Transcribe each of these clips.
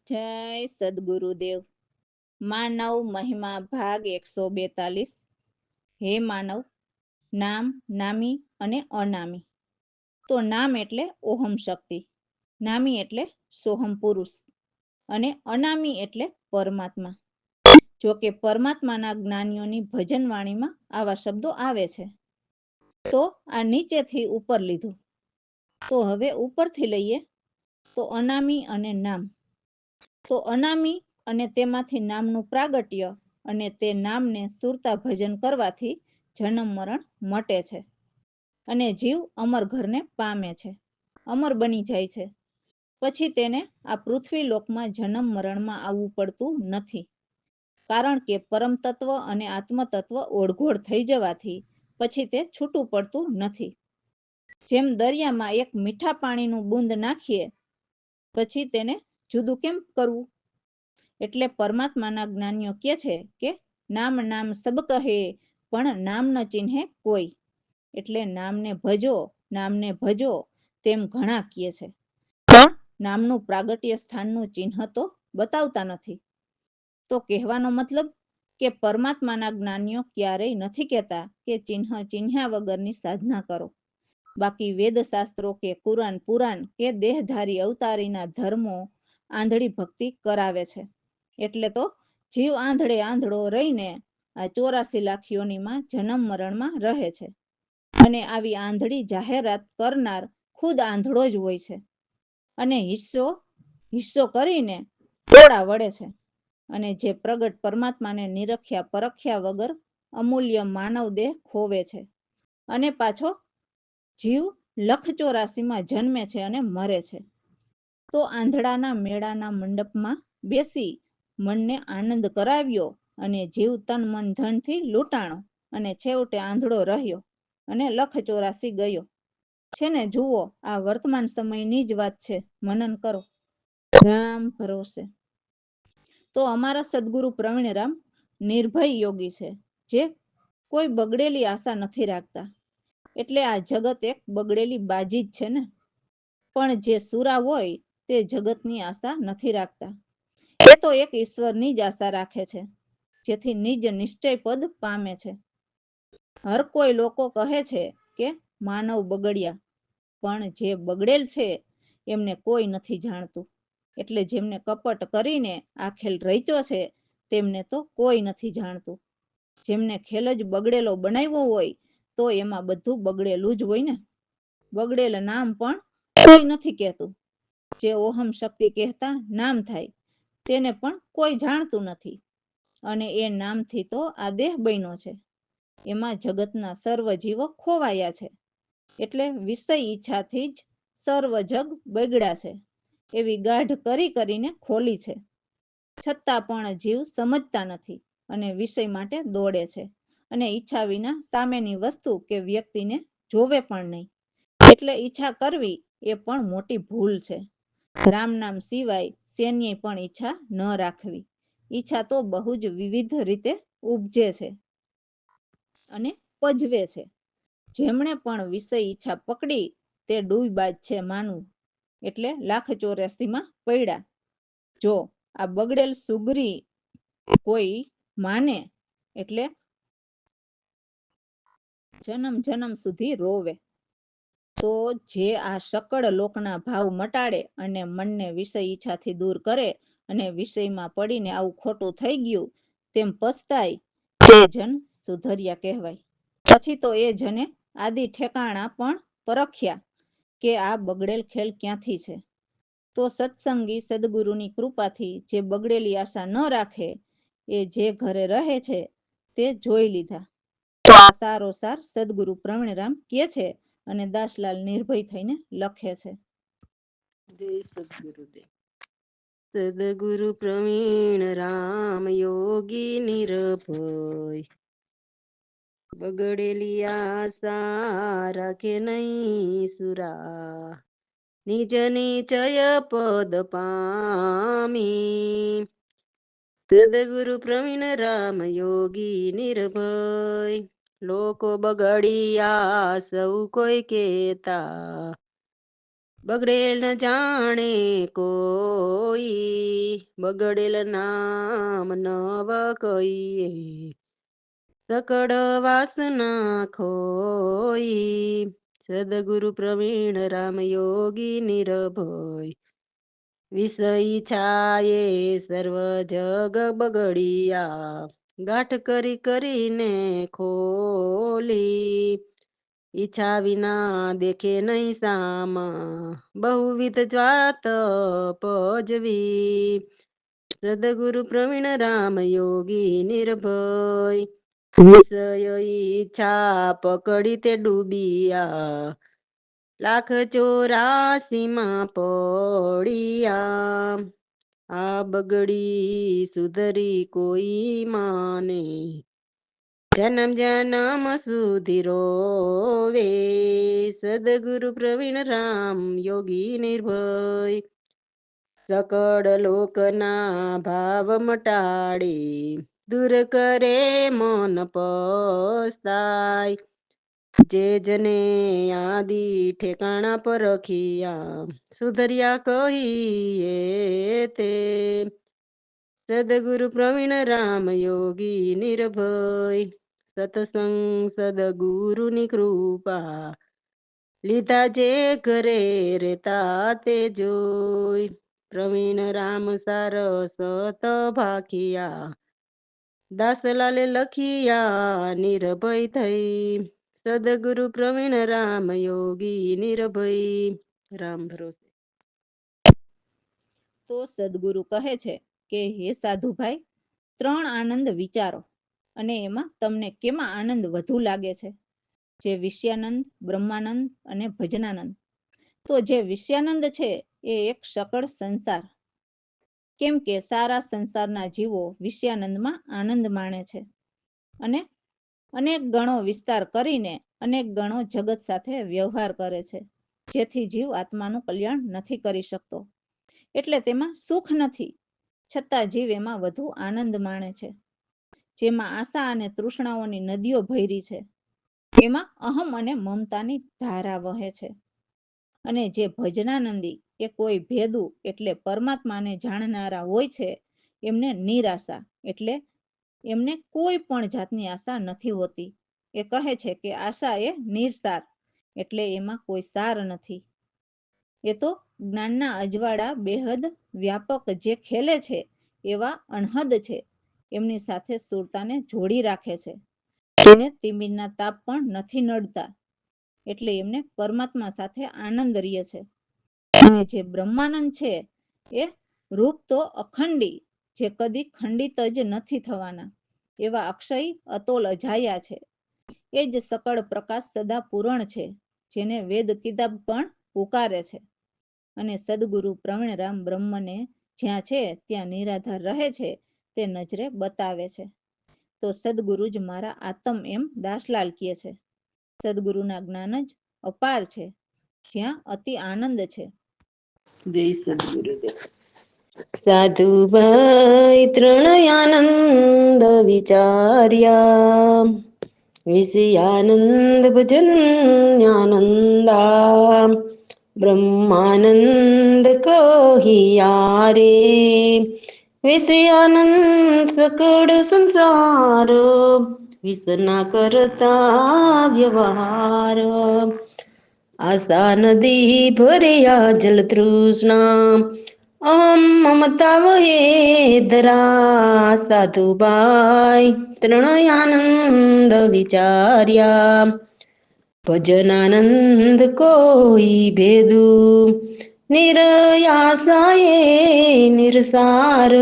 જય સદગુરુદેવ. માનવ મહિમા ભાગ 142. હે માનવ, નામ, નામી અને અનામી. તો નામ એટલે ઓહમ શક્તિ, નામી એટલે સોહમ પુરુષ અને અનામી એટલે પરમાત્મા. જો કે પરમાત્માના જ્ઞાનીઓની ભજનવાણીમાં આવા શબ્દો આવે છે. તો આ નીચેથી ઉપર લીધું. તો હવે ઉપરથી લઈએ તો અનામી અને નામ. તો અનામી અને તેમાંથી નામનું પ્રાગટ્ય અને તે નામને સુરતા ભજન કરવાથી જન્મ મરણ મટે છે અને જીવ અમર ઘરને પામે છે, અમર બની જાય છે. પછી તેને આ પૃથ્વી લોકમાં જન્મ મરણમાં આવવું પડતું નથી, કારણ કે પરમ તત્વ અને આત્મતત્વ ઓળઘોળ થઈ જવાથી પછી તે છૂટું પડતું નથી. જેમ દરિયામાં એક મીઠા પાણીનું બૂંદ નાખીએ પછી તેને જુદું કેમ કરવું? એટલે પરમાત્માના જ્ઞાનીઓ કહે છે કે નામ નામ સબ કહે પણ નામ ન ચિહ્ને કોઈ. એટલે નામને ભજો તેમ ઘણા કહે છે, પણ નામનું પ્રાગટ્ય સ્થાનનું ચિહ્ન તો બતાવતા નથી. તો કહેવાનો મતલબ કે પરમાત્માના જ્ઞાનીઓ ક્યારેય નથી કહેતા કે ચિહ્ન્યા વગરની સાધના કરો. બાકી વેદશાસ્ત્રો કે કુરાન પુરાણ કે દેહધારી અવતારીના ધર્મો આંધળી ભક્તિ કરાવે છે. એટલે તો જીવ આંધળો રહીને આ 84 લાખ યોનીમાં જન્મ મરણમાં રહે છે. અને આવી આંધળી જાહેરાત કરનાર ખુદ આંધળો જ હોય છે અને હિસ્સો કરીને ટોળા વળે છે. અને જે પ્રગટ પરમાત્માને નિરખ્યા પરખ્યા વગર અમૂલ્ય માનવ દેહ ખોવે છે અને પાછો જીવ 184 જન્મે છે અને મરે છે. તો આંધળાના મેળાના મંડપમાં બેસી મનને આનંદ કરાવ્યો અને જીવ તન મન ધનથી લૂંટાણો અને છેવટે આંધળો રહ્યો અને 184 ગયો છે ને. જુઓ, આ વર્તમાન સમયની જ વાત છે, મનન કરો. રામ ભરોસે. તો અમારા સદગુરુ પ્રવીણરામ નિર્ભય યોગી છે, જે કોઈ બગડેલી આશા નથી રાખતા. એટલે આ જગત એક બગડેલી બાજી જ છે ને. પણ જે સુરા હોય તે જગતની આશા નથી રાખતા. એ તો એક ઈશ્વરની જ આશા રાખે છે, જેથી નિજ નિશ્ચય પદ પામે છે. હર કોઈ લોકો કહે છે કે માનવ બગડ્યા, પણ જે બગડેલ છે એમને કોઈ નથી જાણતું. એટલે જેમને કપટ કરીને આ ખેલ રચ્યો છે તેમને તો કોઈ નથી જાણતું. જેમને ખેલ જ બગડેલો બનાવ્યો હોય તો એમાં બધું બગડેલું જ હોય ને. બગડેલ નામ પણ કોઈ નથી કહેતું. જે ઓહમ શક્તિ કહેતા નામ થાય તેને પણ કોઈ જાણતું નથી. અને એ નામથી તો આ દેહ બન્યો છે. એમાં જગતના સર્વ જીવો ખોવાયા છે. એટલે વિષય ઈચ્છાથી જ સર્વ જગ બગડ્યા છે એવી ગાઢ કરીને ખોલી છે. છતાં પણ જીવ સમજતા નથી અને વિષય માટે દોડે છે અને ઈચ્છા વિના સામેની વસ્તુ કે વ્યક્તિને જોવે પણ નહીં. એટલે ઈચ્છા કરવી એ પણ મોટી ભૂલ છે. રામ નામ સિવાય શેની પણ ઈચ્છા ન રાખવી. ઈચ્છા તો બહુ જ વિવિધ રીતે ઉપજે છે અને પજવે છે. જેમણે પણ વિષય ઈચ્છા પકડી તે ડૂબબાજ છે માનવું. એટલે 184 પડ્યા. જો આ બગડેલ સુગરી કોઈ માને એટલે જન્મ સુધી રોવે. તો જે આ સકળ લોકના ભાવ મટાડે અને મનને વિષય ઈચ્છાથી દૂર કરે અને વિષયમાં પડીને આવું ખોટું થઈ ગયું તેમ પસ્તાય, તે જન સુધર્યા કહેવાય. પછી તો એ જને આદિ ઠેકાણા પણ પરખ્યા કે આ બગડેલ ખેલ ક્યાંથી છે. તો સત્સંગી સદગુરુની કૃપાથી જે બગડેલી આશા ન રાખે એ જે ઘરે રહે છે તે જોઈ લીધા. તો આ સારોસાર સદગુરુ પ્રવીણરામ કહે છે અને દાસલાલ નિર્ભય થઈને લખે છે. જય સદગુરુદેવ. સદગુરુ પ્રવીણ રામ યોગી નિર્ભય, બગડેલી આશા રાખે નહીં સુરા, નિજ નિચય પદ પામી. સદગુરુ પ્રવીણ રામ યોગી નિર્ભય, લોકો બગડિયા સૌ કોઈ કેતા, બગડેલ ન જાણે કોઈ, બગડેલ નામ નવ કહીએ, સકળ વાસના ખોઈ. સદગુરુ પ્રવીણ રામ યોગી નિર્ભય, વિષય છાયે સર્વ જગ બગડિયા, ગાંઠ કરી કરીને ખોલી. ઈચ્છા વિના દેખે નહીં સામા, બહુવિધ જાત પજવી. સદગુરુ પ્રવીણ રામ યોગી નિર્ભય, વિષય ઈચ્છા પકડી તે ડૂબિયા, 1,84,000 માં પડિયા. આ બગડી સુધરી કોઈ માને, જન્મ જન્મ સુધી રોવે. સદગુરુ પ્રવીણ રામ યોગી નિર્ભય, સકળ લોકના ભાવ મટાડે, દૂર કરે મન પસ્તાય. જે જને આદિ ઠેકાણા પર રખિયા, સુધર્યા કહીએ તે. સદગુરુ પ્રવીણ રામ યોગી નિર્ભય, સતસંગ સદગુરુની કૃપા, લીધા જે ઘરે રેતા તે જોઈ. પ્રવીણ રામ સારસ ભાખિયા, દાસલાલે લખિયા નિર્ભય થઈ. સદગુરુ પ્રવીણ રામ યોગી નિર્ભય. રામ ભરોસે. તો સદગુરુ કહે છે કે હે સાધુભાઈ, 3 આનંદ વિચારો અને એમાં તમને કેમાં આનંદ વધુ લાગે છે, જે વિષયાનંદ, બ્રહ્માનંદ અને ભજનાનંદ. તો જે વિષયાનંદ છે એ એક સકળ સંસાર, કેમ કે સારા સંસારના જીવો વિષયાનંદમાં આનંદ માણે છે અને અનેક ગણો વિસ્તાર કરીને અનેક ગણો જગત સાથે વ્યવહાર કરે છે, જેથી જીવ આત્માનું કલ્યાણ નથી કરી શકતો. એટલે તેમાં સુખ નથી, છતાં જીવ એમાં વધુ આનંદ માણે છે. જેમાં આશા અને તૃષ્ણાઓની નદીઓ ભરી છે, એમાં અહમ અને મમતાની ધારા વહે છે. અને જે ભજનાનંદી એ કોઈ ભેદુ એટલે પરમાત્માને જાણનારા હોય છે, એમને નિરાશા એટલે એમને કોઈ પણ જાતની આશા નથી હોતી. એ કહે છે કે આશા એ નિર્સાર એટલે એમાં કોઈ સાર નથી. એ તો જ્ઞાનના અજવાળા બેહદ વ્યાપક જે ખેલે છે એવા અણહદ છે, એમની સાથે સુરતાને જોડી રાખે છે. એને તિમિરના તાપ પણ નથી નડતા, એટલે એમને પરમાત્મા સાથે આનંદ રહે છે. અને જે બ્રહ્માનંદ છે એ રૂપ તો અખંડી, જે કદી ખંડિત જ નથી થવાના, એવા અક્ષય અતોલ અજાયા છે. એ જ સકળ પ્રકાશ સદા પૂરણ છે, જેને વેદ કિતાબ પણ પુકારે છે. અને સદગુરુ પ્રવીણરામ બ્રહ્મને જ્યાં છે ત્યાં નિરાધાર રહે છે તે નજરે બતાવે છે. તો સદગુરુ જ મારા આત્મ એમ દાસલાલ કહે છે. સદગુરુના જ્ઞાન જ અપાર છે, જ્યાં અતિ આનંદ છે. જય સદગુરુદેવ. સાધુભાઈ ત્રણયાનંદ વિચાર્યા, વિષયાનંદ ભજન આનંદા, બ્રહ્માનંદ કહિયા રે. વિષયાનંદ સકળ સંસાર, વિસના કરતા વ્યવહાર. આશા નદી ભર્યા જલ તૃષ્ણા, અહમ મમતા વહે ધરા. સાધુબાઈ ત્રણયાનંદ વિચાર્યા, ભજનાનંદ કોઈ ભેદુ, નિરયાસાએ નિરસાર.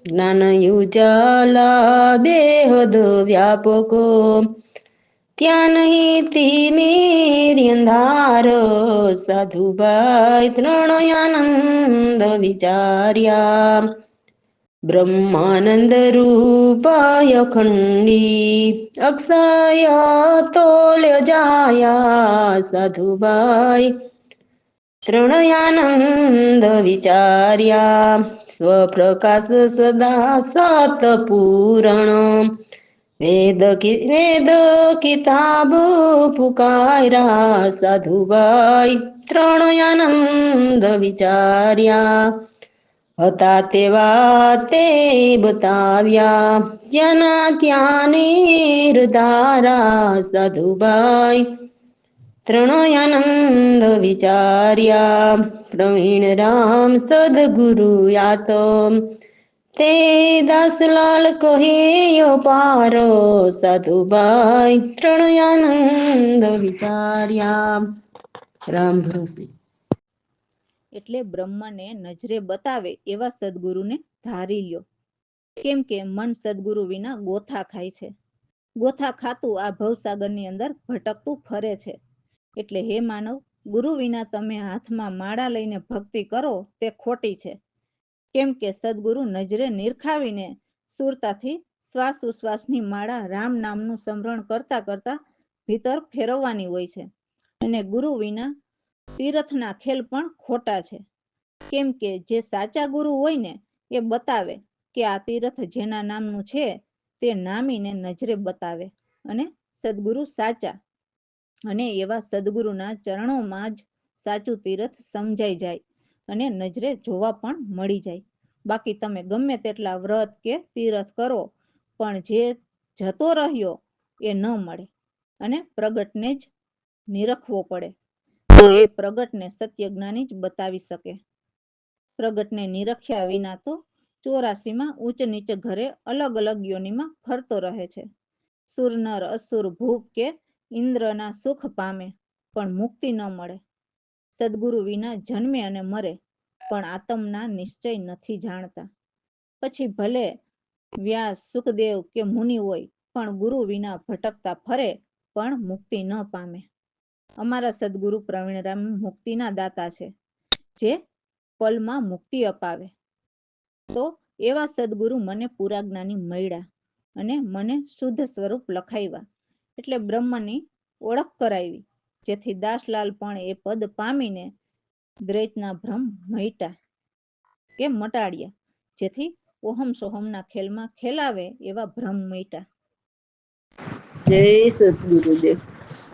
જ્ઞાન ઉજાલા બેહદ વ્યાપક, ત્યાં નહીં તિમિર અંધાર. સાધુભાઈ ત્રણયાનંદ વિચાર્યા, બ્રહ્માનંદ રૂપાય ખંડી, અક્ષય તોલ્ય જાયા. સાધુભાઈ ત્રણયાનંદ વિચાર્યા, સ્વપ્રકાશ સદા સત પૂરણ, વેદ કિતાબ પુકાર્યા. સાધુભાઈ ત્રણયાનંદ વિચાર્યા, હતા તેવા તે બતાવ્યા જ્યાંના ત્યાં નિર્ધારા સાધુબાઈ ત્રણેય આનંદ વિચાર્યા પ્રવીણ રામ સદગુરુ યાત તે દાસલાલ કહ્યો પાર સાધુબાઈ ત્રણેય આનંદ વિચાર્યા. રામ ભરોસે. એટલે બ્રહ્મને નજરે બતાવે એવા સદગુરુને ધારી લ્યો. કેમ કે મન સદગુરુ વિના ગોથા ખાય છે. ગોથા ખાતું આ ભવસાગરની અંદર ભટકતું ફરે છે. એટલે હે માનવ, ગુરુ વિના તમે હાથમાં માળા લઈને ભક્તિ કરો તે ખોટી છે. કેમ કે સદગુરુ નજરે નિરખાવીને સુરતાથી શ્વાસ ઉશ્વાસની માળા રામ નામનું સ્મરણ કરતા કરતા ભીતર ફેરવવાની હોય છે. અને ગુરુ વિના તીર્થના ખેલ પણ ખોટા છે. કેમ કે જે સાચા ગુરુ હોય ને એ બતાવે કે આ તીર્થ જેના નામનું છે તે નામીને નજરે બતાવે. અને સદગુરુ સાચા, અને એવા સદગુરુના ચરણોમાં જ સાચું તીર્થ સમજાઈ જાય અને નજરે જોવા પણ મળી જાય. બાકી તમે ગમે તેટલા વ્રત કે તીર્થ કરો પણ જે જતો રહ્યો એ ન મળે, અને પ્રગટને જ નિરખવો પડે. તો એ પ્રગટને સત્ય જ્ઞાની જ બતાવી શકે. પ્રગટને નિરખ્યા વિના તો 84માં ઉચ્ચ નીચ ઘરે અલગ અલગ યોનિમાં ફરતો રહે છે. સુર નર અસુર ભૂપ કે ઇન્દ્રના સુખ પામે પણ મુક્તિ ન મળે. સદગુરુ વિના જન્મે અને મરે પણ આત્મના નિશ્ચય નથી જાણતા. પછી ભલે વ્યાસ સુખદેવ કે મુનિ હોય પણ ગુરુ વિના ભટકતા ફરે પણ મુક્તિ ન પામે. અમારા સદગુરુ પ્રવીણરામ મુક્તિના દાતા છે, જે પલમાં મુક્તિ અપાવે. તો એવા સદગુરુ મને પૂરા જ્ઞાની મળ્યા અને મને શુદ્ધ સ્વરૂપ લખાવ્યા. એટલે બ્રહ્મની ઓળખ કરાવી, જેથી દાસલાલ પણ એ પદ પામીને દ્વૈતના ભ્રમ મટાડ્યા, જેથી ઓહમ સોહમના ખેલમાં ખેલાવે એવા ભ્રમ મટ્યા. જય સદગુરુદેવ.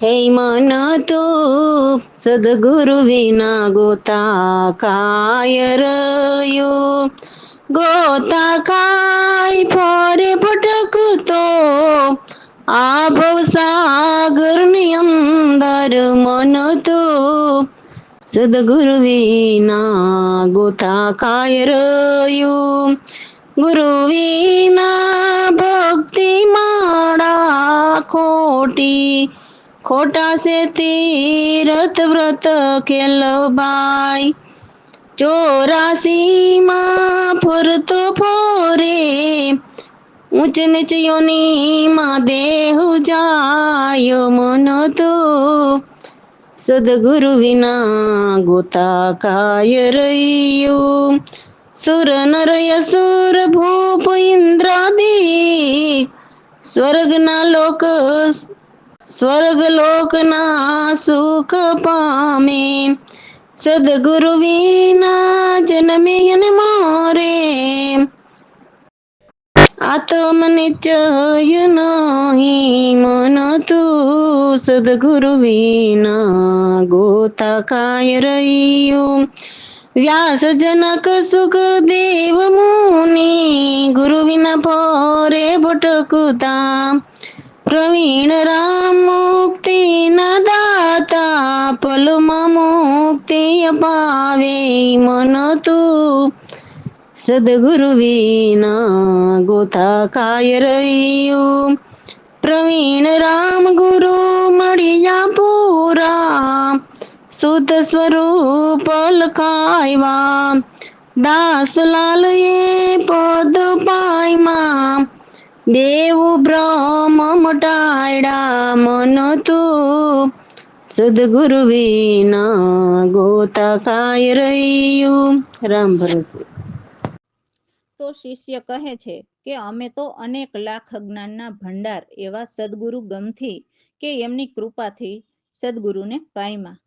હે મન તું સદગુરુ વિના ગોતા કાય રહ્યો, ગોતા કાય ફરે ભટકતો આ ભવસાગરની અંદર. મન તું સદગુરુ વિના ગોતા કાય રહ્યું, ગુરુ વિના ભક્તિ માળા ખોટી, ખોટા સે તીરથ વ્રત ખેલબાઈ. 84માં ફરતો ફરે ઊંચ નીચ યોનીમાં દેહ જાય. મન તો સદગુરુ વિના ગોતા કાય રહ્યું, સુર નર અસુર ભૂપ ઇન્દ્રાદી સ્વર્ગ લોકના સુખ પામે. સદગુરુ વિના જન્મે અને મરે આત્મ નિશ્ચય નહીં. મન તું સદગુરુ વિના ગોતા કાય રહ્યું, વ્યાસ જનક સુખદેવ મુનિ ગુરુ વિના ફરે ભટકતા. પ્રવીણ રામ મુક્તિના દાતા પલમાં મુક્તિ અપાવે. મન તું સદગુરુ વિના ગોતા કાય રહ્યું, પ્રવીણ રામ ગુરુ મળ્યા પૂરા શુદ્ધ સ્વરૂપ લખાવ્યા. દાસલાલ એ પદ પાયમાં દેવ બ્રહ્મ મટાડ્યા. મન તું સદગુરુ વિના ગોતા કાય રહ્યું. રામ ભરોસે. તો શિષ્ય કહે છે કે અમે તો અનેક લાખ જ્ઞાનના ભંડાર એવા સદગુરુ ગમથી કે એમની કૃપાથી સદગુરુને પામ્યા.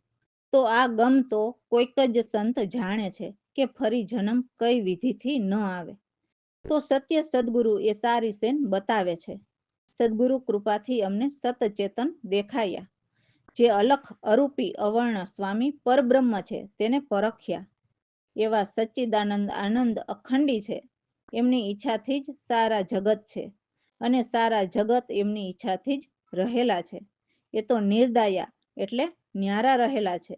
તો આ ગમ તો કોઈક જ સંત જાણે છે કે ફરી જન્મ કઈ વિધિથી ન આવે. તો સત્ય સદગુરુ એ સારી સેન બતાવે છે. સદગુરુ કૃપાથી અમને સતચેતન દેખાયા. જે અલખ અરૂપી અવર્ણ સ્વામી પરબ્રહ્મ છે તેને પરખ્યા. એવા સચ્ચિદાનંદ આનંદ અખંડી છે. એમની ઈચ્છાથી જ સારા જગત છે અને સારા જગત એમની ઈચ્છાથી જ રહેલા છે. એ તો નિર્દયા એટલે ન્યારા રહેલા છે.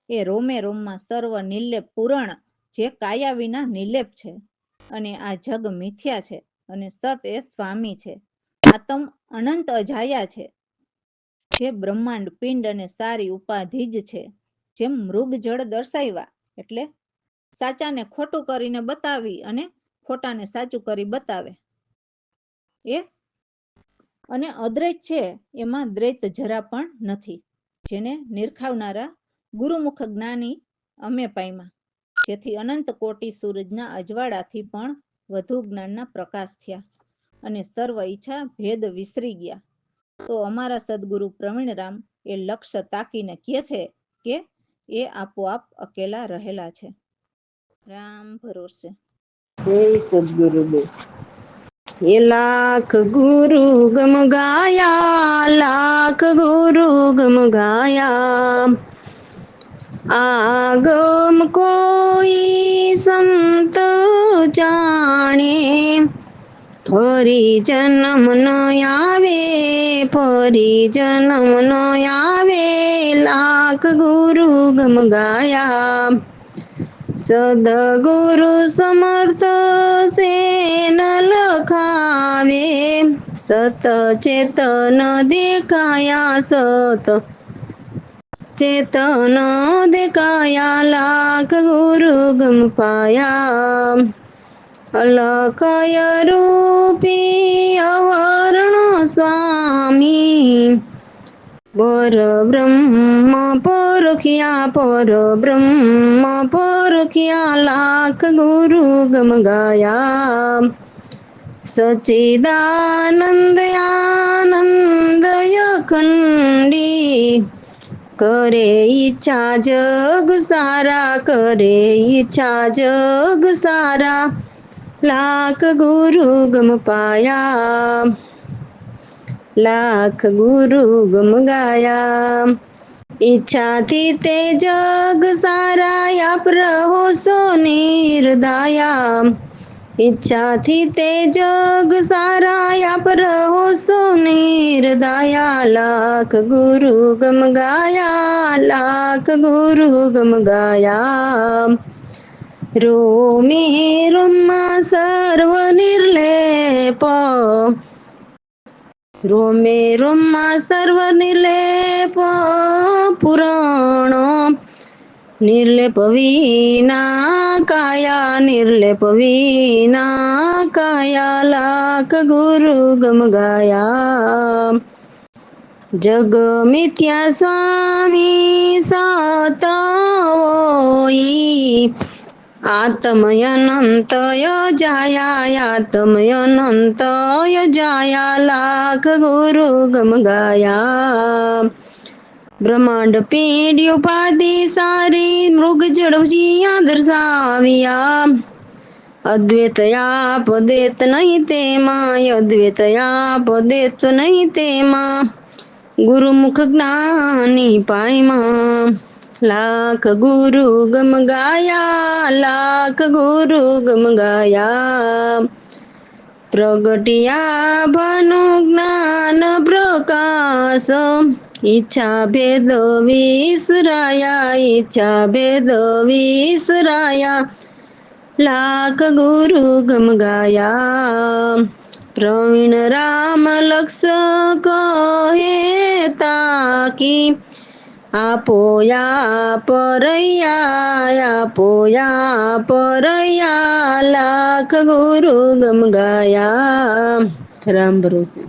એ રોમે રોમમાં સર્વ નિર્લેપ પૂરણ, જે કાયા વિના નિર્લેપ છે. અને આ જગ મિથ્યા છે અને સત એ સ્વામી છે. આતમ અનંત અજાયા છે, જે બ્રહ્માંડ પિંડ અને સારી ઉપાધિ જ છે. જેમ મૃગ જળ દર્શાવ્યા એટલે સાચાને ખોટું કરીને બતાવી અને ખોટાને સાચું કરી બતાવે એ, અને અદ્વૈત છે એમાં દ્વૈત જરા પણ નથી. જેને નિરખાવનારા ગુરુમુખ જ્ઞાની અમે પામ્યા, જેથી અનંત કોટી સૂરજના અજવાળાથી પણ વધુ જ્ઞાનના પ્રકાશ થયા અને સર્વ ઈચ્છા ભેદ વિસરી ગયા. તો અમારા સદગુરુ પ્રવીણરામ એ લક્ષ્ય તાકીને કહે છે કે એ આપોઆપ અકેલા રહેલા છે. રામ ભરોસે. જય સદગુરુદેવ. એ લાખ ગુરુ ગમ ગાયા, લાખ ગુરુ ગમ ગાયા, આગમ કોઈ સંત જાણે, ફરી જન્મ ન આવે, ફરી જન્મ ન આવે, લાખ ગુરુ ગમ ગાયા. સદગુરુ સમર્થ સેન લખાવે, સત ચેતન દેખાયા, સત ચેતન દેખાયા, લાખ ગુરુ ગમ પાયા. અલખય રૂપી અવર્ણ સ્વામી, પર બ્રહ્મ પરખ્યા, પર બ્રહ્મ પરખ્યા, લાખ ગુરુ ગમ ગાયા. સચ્ચિદાનંદ આનંદ અખંડી, કરે ઈચ્છા જગ સારા, કરે ઈચ્છા જગ સારા, લાખ ગુરુ ગમ પાયા, લાખ ગુરુ ગમ ગાયા. ઈચ્છાથી તે જગ સારા, આપ રહો સો નિર્દયા, ઈચ્છાથી તે જગ સારા, આપ રહો સો નિર્દયા, લાખ ગુરુ ગમ ગાયા, લાખ ગુરુ ગમ ગાયા. રોમે રોમમાં સર્વ નિર્લેપ, રોમે રોમમાં સર્વ નિર્લેપ પુરાણ, નિર્લેપ વિના કાયા, નિર્લેપ વિના કાયા, લાખ ગુરુ ગમ ગાયા. જગ મિથ્યા સ્વામી સત હોઈ, આત્મય અનંતય જાયા, આત્મય અનંતય જાયા, લાખ ગુરુ ગમ ગાયા. બ્રહ્માંડ પિંડ ઉપાધિ સારી, મૃગ જળજીયા દર્શાવ્યા, અદ્વૈત આપ દેત નહીં તેમાં, અદ્વૈત આપ દેત નહીં તેમાં, ગુરુમુખ જ્ઞાની પાયમાં, લાખ ગુરુ ગમ ગાયા, લાખ ગુરુ ગમ ગાયા. પ્રગટિયા ભાનુ જ્ઞાન પ્રકાશ, ઈચ્છા ભેદ વિસરાયા, ઈચ્છા ભેદ વિસરાયા, લાખ ગુરુ ગમ ગાયા. પ્રવીણ રામ લક્ષ કહે તાકી, આપોયા પરૈયા, આપોયા પરૈયા, લાખ ગુરુ ગમ ગાયા. રામ ભરોસે.